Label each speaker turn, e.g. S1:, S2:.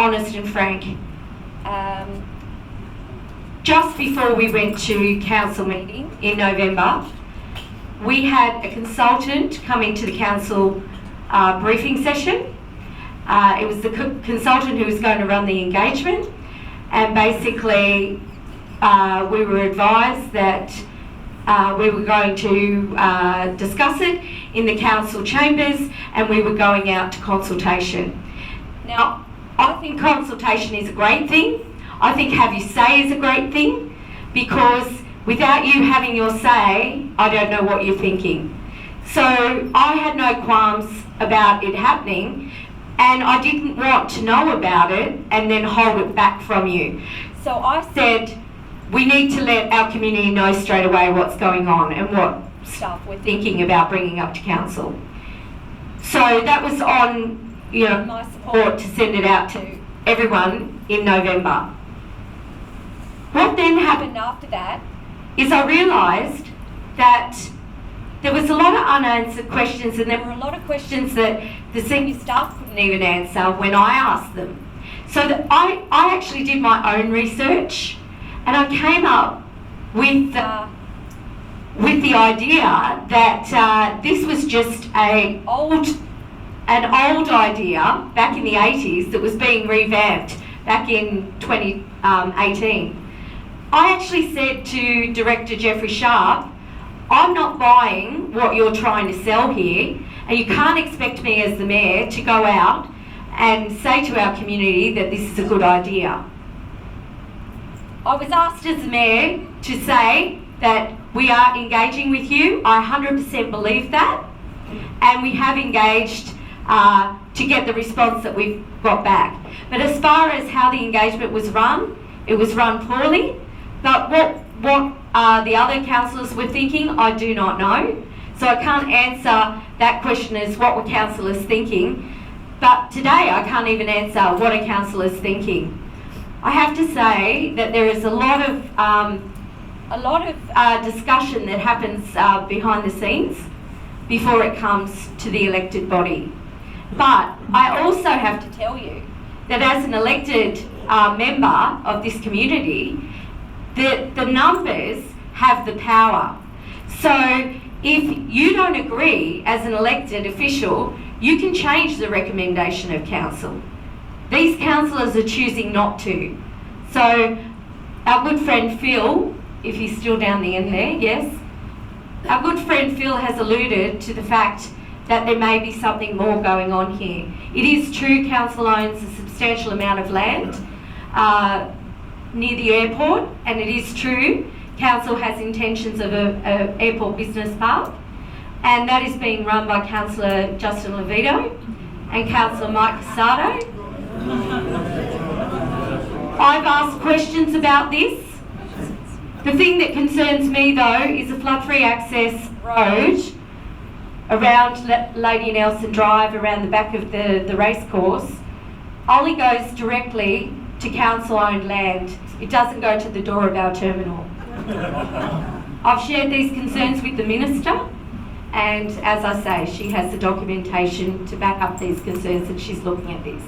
S1: honest and frank. Just before we went to council meeting in November, we had a consultant come into the council briefing session. It was the consultant who was going to run the engagement, and basically we were advised that we were going to discuss it in the council chambers, and we were going out to consultation. Now, I think consultation is a great thing. I think have your say is a great thing, because without you having your say, I don't know what you're thinking. So I had no qualms about it happening, and I didn't want to know about it and then hold it back from you. So I said, we need to let our community know straight away what's going on and what stuff we're thinking about bringing up to council. So that was on, my support to send it out to everyone in November. What then happened after that is I realised that there was a lot of unanswered questions, and there were a lot of questions that the senior staff couldn't even answer when I asked them. So that I actually did my own research, and I came up with the idea that this was just an old idea back in the 80s that was being revamped back in 2018. I actually said to Director Jeffrey Sharp, I'm not buying what you're trying to sell here, and you can't expect me as the Mayor to go out and say to our community that this is a good idea. I was asked as the Mayor to say that we are engaging with you. I 100% believe that, and we have engaged to get the response that we've got back. But as far as how the engagement was run, it was run poorly. But what the other councillors were thinking, I do not know. So I can't answer that question as what were councillors thinking. But today I can't even answer what are councillors thinking. I have to say that there is a lot of discussion that happens behind the scenes before it comes to the elected body. But I also have to tell you that as an elected member of this community, the numbers have the power. So if you don't agree as an elected official, you can change the recommendation of council. These councillors are choosing not to. So our good friend Phil, if he's still down the end there, yes, our good friend Phil has alluded to the fact that there may be something more going on here. It is true council owns a substantial amount of land near the airport, and it is true council has intentions of an airport business park, and that is being run by Councillor Justin Levito and Councillor Mike Casado. I've asked questions about this. The thing that concerns me though is a flood-free access road around Lady Nelson Drive, around the back of the racecourse, only goes directly to council-owned land. It doesn't go to the door of our terminal. I've shared these concerns with the Minister, and as I say, she has the documentation to back up these concerns, and she's looking at this.